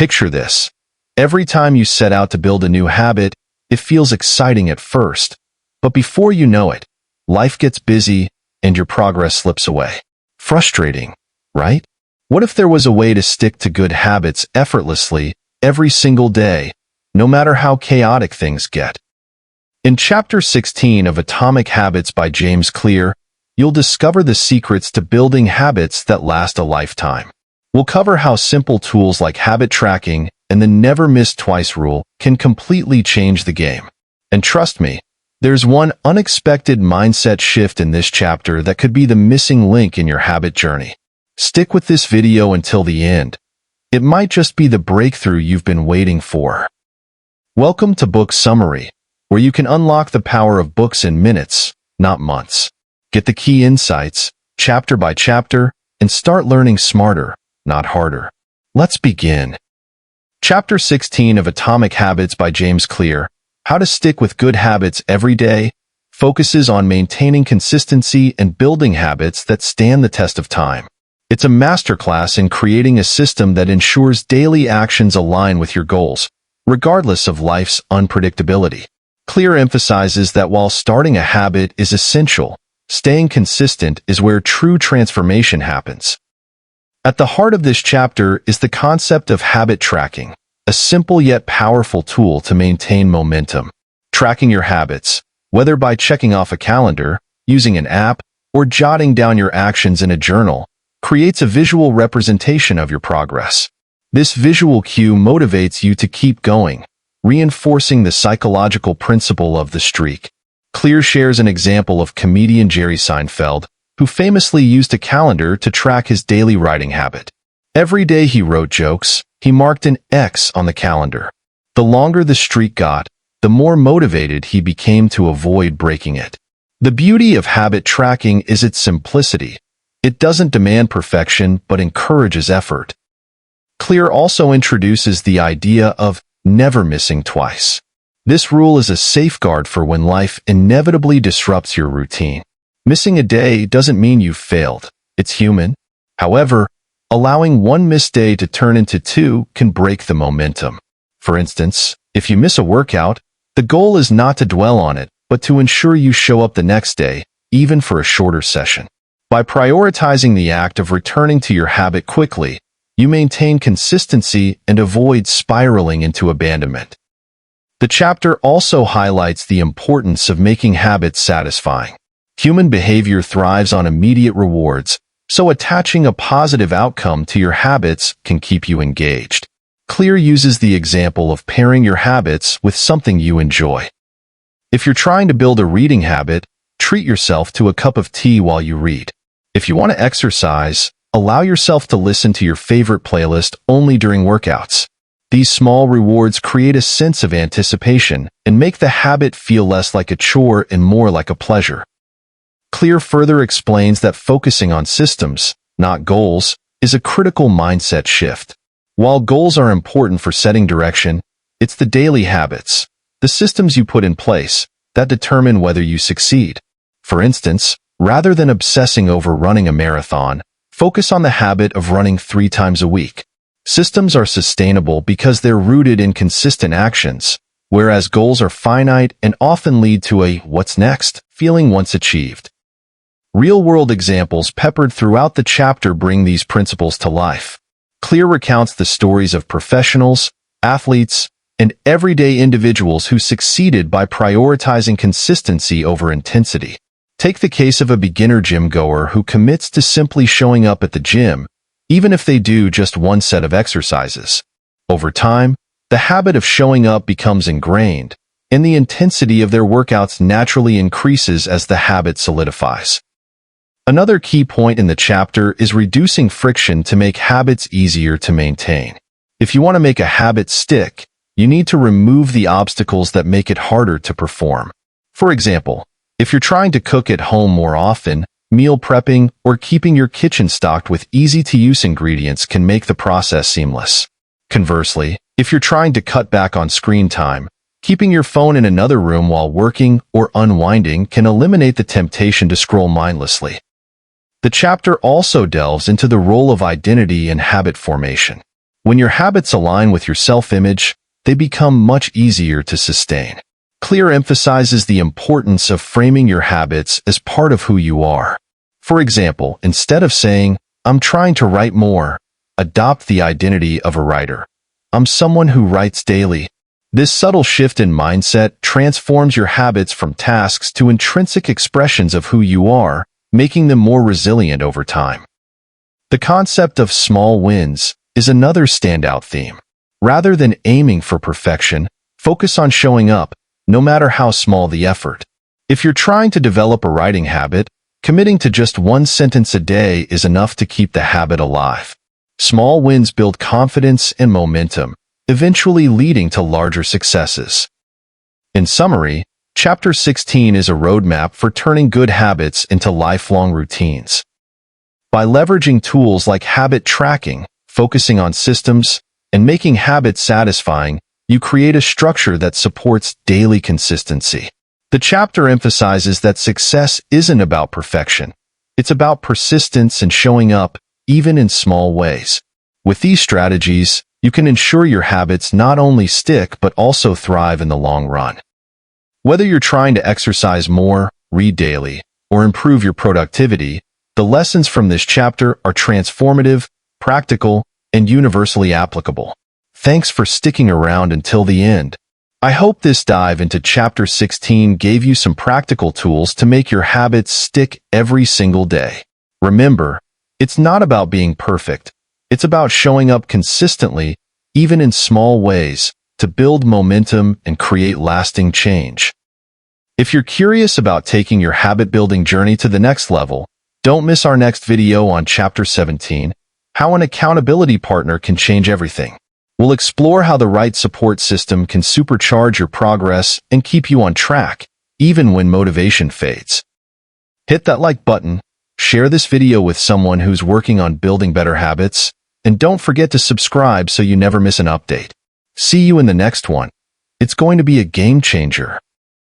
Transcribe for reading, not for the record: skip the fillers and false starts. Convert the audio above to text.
Picture this. Every time you set out to build a new habit, it feels exciting at first. But before you know it, life gets busy and your progress slips away. Frustrating, right? What if there was a way to stick to good habits effortlessly every single day, no matter how chaotic things get? In Chapter 16 of Atomic Habits by James Clear, you'll discover the secrets to building habits that last a lifetime. We'll cover how simple tools like habit tracking and the never miss twice rule can completely change the game. And trust me, there's one unexpected mindset shift in this chapter that could be the missing link in your habit journey. Stick with this video until the end. It might just be the breakthrough you've been waiting for. Welcome to Book Summary, where you can unlock the power of books in minutes, not months. Get the key insights, chapter by chapter, and start learning smarter, not harder. Let's begin. Chapter 16 of Atomic Habits by James Clear, How to Stick with Good Habits Every Day, focuses on maintaining consistency and building habits that stand the test of time. It's a masterclass in creating a system that ensures daily actions align with your goals, regardless of life's unpredictability. Clear emphasizes that while starting a habit is essential, staying consistent is where true transformation happens. At the heart of this chapter is the concept of habit tracking, a simple yet powerful tool to maintain momentum. Tracking your habits, whether by checking off a calendar, using an app, or jotting down your actions in a journal, creates a visual representation of your progress. This visual cue motivates you to keep going, reinforcing the psychological principle of the streak. Clear shares an example of comedian Jerry Seinfeld, who famously used a calendar to track his daily writing habit. Every day he wrote jokes, he marked an X on the calendar. The longer the streak got, the more motivated he became to avoid breaking it. The beauty of habit tracking is its simplicity. It doesn't demand perfection but encourages effort. Clear also introduces the idea of never missing twice. This rule is a safeguard for when life inevitably disrupts your routine. Missing a day doesn't mean you've failed. It's human. However, allowing one missed day to turn into two can break the momentum. For instance, if you miss a workout, the goal is not to dwell on it, but to ensure you show up the next day, even for a shorter session. By prioritizing the act of returning to your habit quickly, you maintain consistency and avoid spiraling into abandonment. The chapter also highlights the importance of making habits satisfying. Human behavior thrives on immediate rewards, so attaching a positive outcome to your habits can keep you engaged. Clear uses the example of pairing your habits with something you enjoy. If you're trying to build a reading habit, treat yourself to a cup of tea while you read. If you want to exercise, allow yourself to listen to your favorite playlist only during workouts. These small rewards create a sense of anticipation and make the habit feel less like a chore and more like a pleasure. Clear further explains that focusing on systems, not goals, is a critical mindset shift. While goals are important for setting direction, it's the daily habits, the systems you put in place, that determine whether you succeed. For instance, rather than obsessing over running a marathon, focus on the habit of running 3 times a week. Systems are sustainable because they're rooted in consistent actions, whereas goals are finite and often lead to a "what's next" feeling once achieved. Real-world examples peppered throughout the chapter bring these principles to life. Clear recounts the stories of professionals, athletes, and everyday individuals who succeeded by prioritizing consistency over intensity. Take the case of a beginner gym goer who commits to simply showing up at the gym, even if they do just one set of exercises. Over time, the habit of showing up becomes ingrained, and the intensity of their workouts naturally increases as the habit solidifies. Another key point in the chapter is reducing friction to make habits easier to maintain. If you want to make a habit stick, you need to remove the obstacles that make it harder to perform. For example, if you're trying to cook at home more often, meal prepping or keeping your kitchen stocked with easy-to-use ingredients can make the process seamless. Conversely, if you're trying to cut back on screen time, keeping your phone in another room while working or unwinding can eliminate the temptation to scroll mindlessly. The chapter also delves into the role of identity and habit formation. When your habits align with your self-image, they become much easier to sustain. Clear emphasizes the importance of framing your habits as part of who you are. For example, instead of saying, "I'm trying to write more," adopt the identity of a writer. "I'm someone who writes daily." This subtle shift in mindset transforms your habits from tasks to intrinsic expressions of who you are, making them more resilient over time. The concept of small wins is another standout theme. Rather than aiming for perfection, focus on showing up, no matter how small the effort. If you're trying to develop a writing habit, committing to just one sentence a day is enough to keep the habit alive. Small wins build confidence and momentum, eventually leading to larger successes. In summary, Chapter 16 is a roadmap for turning good habits into lifelong routines. By leveraging tools like habit tracking, focusing on systems, and making habits satisfying, you create a structure that supports daily consistency. The chapter emphasizes that success isn't about perfection. It's about persistence and showing up, even in small ways. With these strategies, you can ensure your habits not only stick but also thrive in the long run. Whether you're trying to exercise more, read daily, or improve your productivity, the lessons from this chapter are transformative, practical, and universally applicable. Thanks for sticking around until the end. I hope this dive into Chapter 16 gave you some practical tools to make your habits stick every single day. Remember, it's not about being perfect. It's about showing up consistently, even in small ways, to build momentum and create lasting change. If you're curious about taking your habit-building journey to the next level, don't miss our next video on Chapter 17, How an Accountability Partner Can Change Everything. We'll explore how the right support system can supercharge your progress and keep you on track, even when motivation fades. Hit that like button, share this video with someone who's working on building better habits, and don't forget to subscribe so you never miss an update. See you in the next one. It's going to be a game changer.